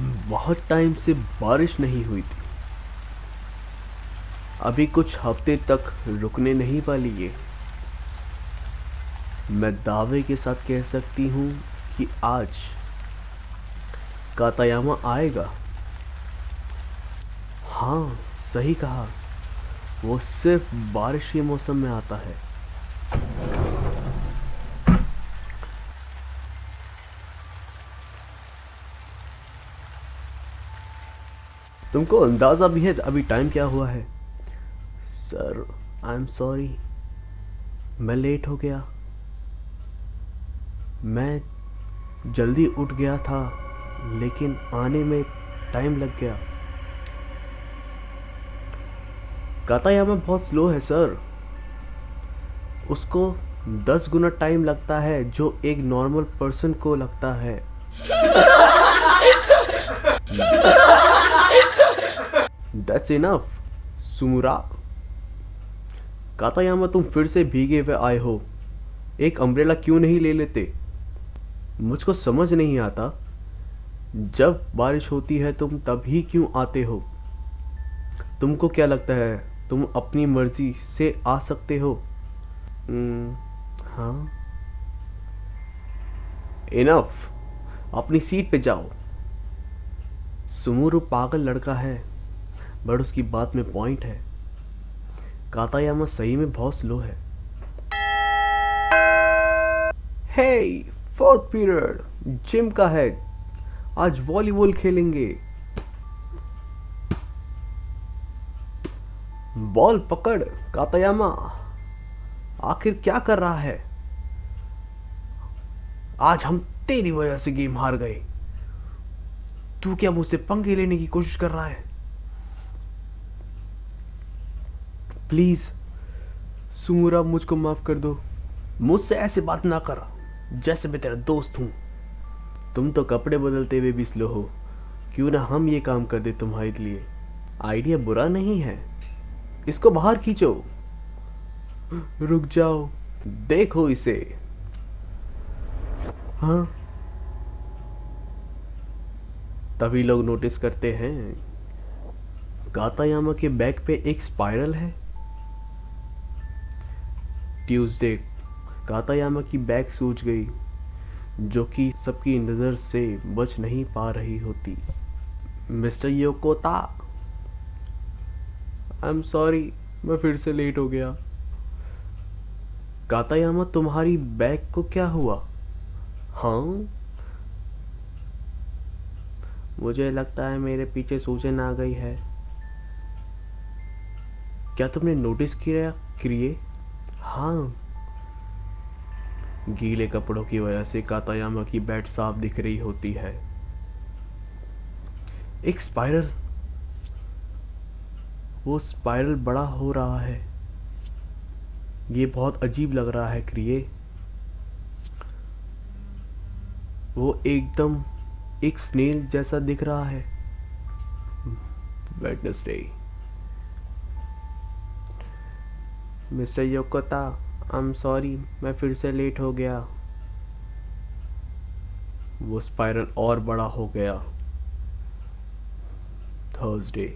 बहुत टाइम से बारिश नहीं हुई थी। अभी कुछ हफ्ते तक रुकने नहीं वाली ये। मैं दावे के साथ कह सकती हूँ कि आज कातायामा आएगा। हाँ, सही कहा। वो सिर्फ बारिश के मौसम में आता है। तुमको अंदाजा भी है अभी टाइम क्या हुआ है? सर, आई एम सॉरी, मैं लेट हो गया। मैं जल्दी उठ गया था, लेकिन आने में टाइम लग गया। कातायामा बहुत स्लो है सर। उसको 10 गुना टाइम लगता है जो एक नॉर्मल पर्सन को लगता है। That's enough सुमुरा। कातायामा, तुम फिर से भीगे हुए आए हो। एक अम्ब्रेला क्यों नहीं ले लेते? मुझको समझ नहीं आता, जब बारिश होती है तुम तभी क्यों आते हो? तुमको क्या लगता है तुम अपनी मर्जी से आ सकते हो? हाँ, इनफ। अपनी सीट पे जाओ। सुमुरु पागल लड़का है, बट उसकी बात में पॉइंट है। कातायामा सही में बहुत स्लो है। हे, फोर्थ पीरियड जिम का है। आज वॉलीबॉल खेलेंगे। बॉल पकड़ कातायामा। आखिर क्या कर रहा है? आज हम तेरी वजह से गेम हार गए। तू क्या मुझसे पंगे लेने की कोशिश कर रहा है? प्लीज सुमुरा, मुझको माफ कर दो। मुझसे ऐसे बात ना कर जैसे मैं तेरा दोस्त हूं। तुम तो कपड़े बदलते हुए भी स्लो हो। क्यों ना हम ये काम कर दे तुम्हारे लिए? आइडिया बुरा नहीं है। इसको बाहर खींचो। रुक जाओ, देखो इसे। हाँ, तभी लोग नोटिस करते हैं कातायामा के बैग पे एक स्पाइरल है। ट्यूसडे कातायामा की बैग सूझ गई, जो कि सबकी नज़र से बच नहीं पा रही होती। Mister Yokota, I am sorry, मैं फिर से लेट हो गया। कातायामा, तुम्हारी बैग को क्या हुआ? हाँ, मुझे लगता है मेरे पीछे सूजन आ गई है। क्या तुमने नोटिस किया क्रिए? हाँ, गीले कपड़ों की वजह से कातायामा की बैट साफ दिख रही होती है। एक स्पाइरल। वो स्पाइरल बड़ा हो रहा है। ये बहुत अजीब लग रहा है क्रिए। वो एकदम एक स्नेल जैसा दिख रहा है। Wednesday. Mister Yokota, I am sorry, मैं फिर से लेट हो गया। वो स्पाइरल और बड़ा हो गया। थर्सडे।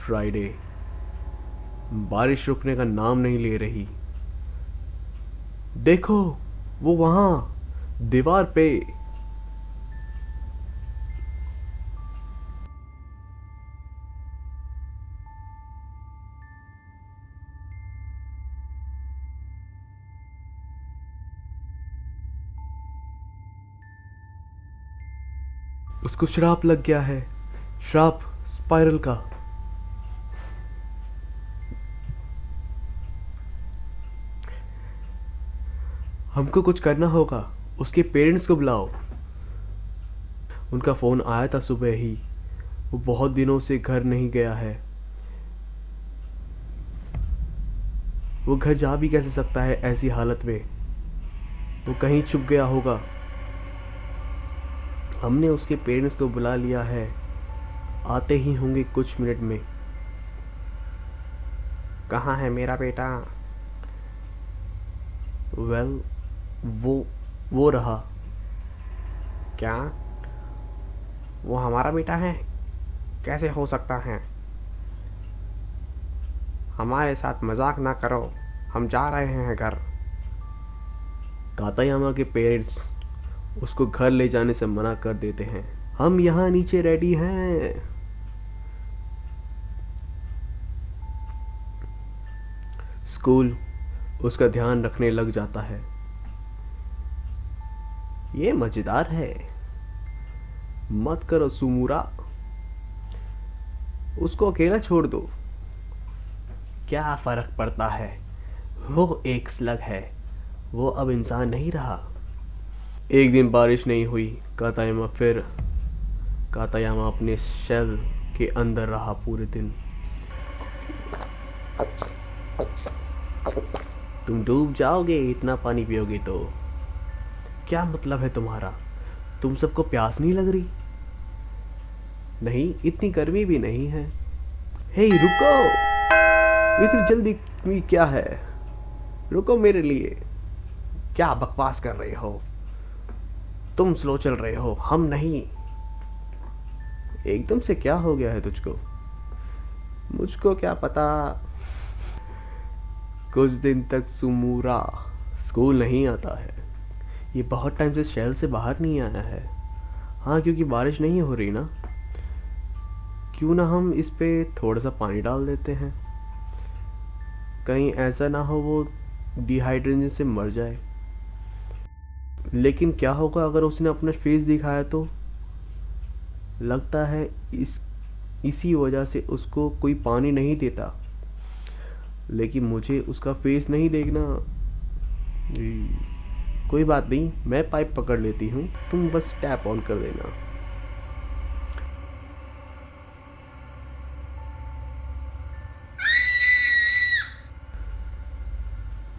फ्राइडे। बारिश रुकने का नाम नहीं ले रही। देखो, वो वहां दीवार पे। उसको श्राप लग गया है। श्राप स्पाइरल का। हमको कुछ करना होगा। उसके पेरेंट्स को बुलाओ। उनका फोन आया था सुबह ही। वो बहुत दिनों से घर नहीं गया है। वो घर जा भी कैसे सकता है ऐसी हालत में? वो कहीं छुप गया होगा। हमने उसके पेरेंट्स को बुला लिया है, आते ही होंगे कुछ मिनट में। कहाँ है मेरा बेटा? वेल, वो रहा। क्या? वो हमारा बेटा है? कैसे हो सकता है? हमारे साथ मजाक ना करो, हम जा रहे हैं घर। कातायामा के पेरेंट्स उसको घर ले जाने से मना कर देते हैं। हम यहाँ नीचे रेडी हैं। स्कूल उसका ध्यान रखने लग जाता है। ये मजेदार है, मत करो सुमुरा, उसको अकेला छोड़ दो। क्या फर्क पड़ता है, वो एक स्लग है, वो अब इंसान नहीं रहा। एक दिन बारिश नहीं हुई। कातायामा अपने शेल के अंदर रहा पूरे दिन। तुम डूब जाओगे इतना पानी पियोगे तो। क्या मतलब है तुम्हारा? तुम सबको प्यास नहीं लग रही? नहीं, इतनी गर्मी भी नहीं है। हे रुको, इतनी जल्दी क्या है? रुको मेरे लिए। क्या बकवास कर रहे हो? तुम स्लो चल रहे हो, हम नहीं। एकदम से क्या हो गया है तुझको? मुझको क्या पता। कुछ दिन तक सुमुरा स्कूल नहीं आता है। ये बहुत टाइम से शहर से बाहर नहीं आया है। हाँ, क्योंकि बारिश नहीं हो रही ना। क्यों ना हम इस पे थोड़ा सा पानी डाल देते हैं, कहीं ऐसा ना हो वो डिहाइड्रेशन से मर जाए। लेकिन क्या होगा अगर उसने अपना फेस दिखाया तो? लगता है इसी वजह से उसको कोई पानी नहीं देता। लेकिन मुझे उसका फेस नहीं देखना। कोई बात नहीं, मैं पाइप पकड़ लेती हूँ, तुम बस टैप ऑन कर देना।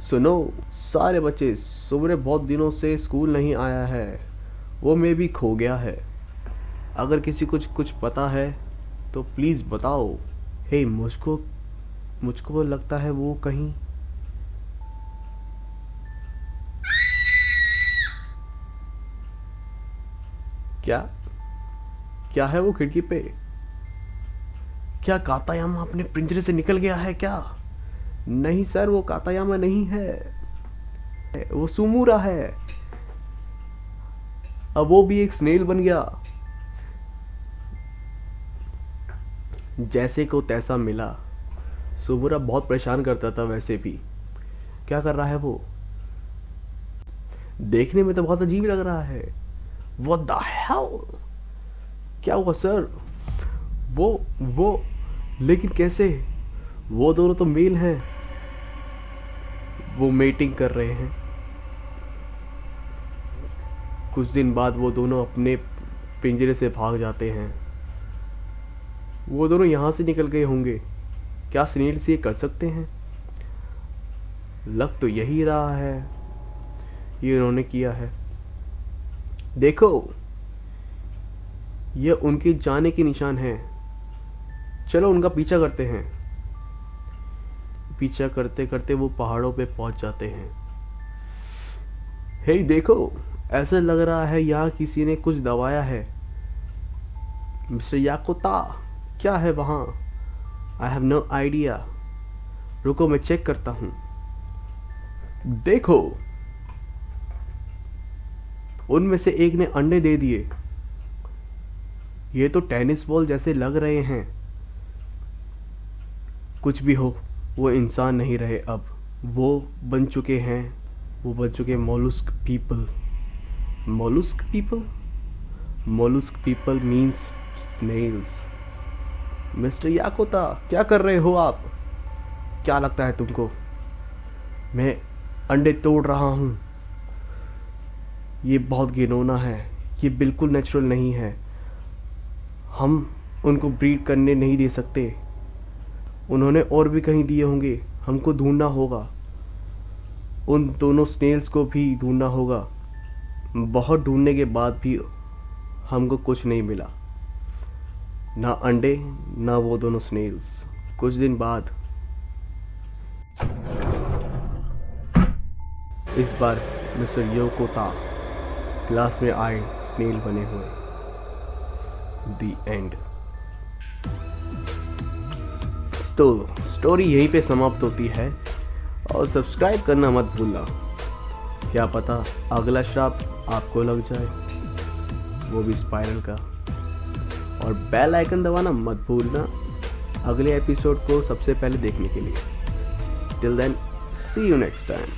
सुनो सारे बच्चे, सुबह बहुत दिनों से स्कूल नहीं आया है, वो मे भी खो गया है। अगर किसी कुछ पता है तो प्लीज़ बताओ। हे, मुझको लगता है वो कहीं। क्या क्या है वो खिड़की पे? क्या कातायामा अपने पिंजरे से निकल गया है क्या? नहीं सर, वो कातायामा नहीं है, वो सुमुरा है। अब वो भी एक स्नेल बन गया। जैसे को तैसा मिला। सुमुरा बहुत परेशान करता था वैसे भी। क्या कर रहा है वो? देखने में तो बहुत अजीब लग रहा है। What the hell? क्या हुआ सर? वो लेकिन कैसे? वो दोनों तो मेल हैं। वो मेटिंग कर रहे हैं। कुछ दिन बाद वो दोनों अपने पिंजरे से भाग जाते हैं। वो दोनों यहाँ से निकल गए होंगे। क्या स्नेल्स ये कर सकते हैं? लग तो यही रहा है ये उन्होंने किया है। देखो, ये उनके जाने के निशान हैं। चलो उनका पीछा करते हैं। पीछा करते करते वो पहाड़ों पे पहुंच जाते हैं। हे देखो, ऐसा लग रहा है यहाँ किसी ने कुछ दबाया है। मिस्टर याकोता, क्या है वहां? I have no idea. रुको मैं चेक करता हूं। देखो, उनमें से एक ने अंडे दे दिए। ये तो टेनिस बॉल जैसे लग रहे हैं। कुछ भी हो, वो इंसान नहीं रहे अब। वो बन चुके mollusc people. Mollusc people means snails. Mister Yakota, क्या कर रहे हो आप? क्या लगता है तुमको मैं अंडे तोड़ रहा हूं? ये बहुत घिनौना है, ये बिल्कुल नेचुरल नहीं है। हम उनको ब्रीड करने नहीं दे सकते। उन्होंने और भी कहीं दिए होंगे, हमको ढूंढना होगा, उन दोनों स्नेल्स को भी ढूंढना होगा। बहुत ढूंढने के बाद भी हमको कुछ नहीं मिला, ना अंडे ना वो दोनों स्नेल्स। कुछ दिन बाद इस बार मिस्टर योकोता क्लास में आए स्नेल बने हुए। The end. तो स्टोरी यहीं पे समाप्त होती है और सब्सक्राइब करना मत भूलना, क्या पता अगला श्राप आपको लग जाए, वो भी स्पाइरल का। और बेल आइकन दबाना मत भूलना अगले एपिसोड को सबसे पहले देखने के लिए। Till then, see you next time.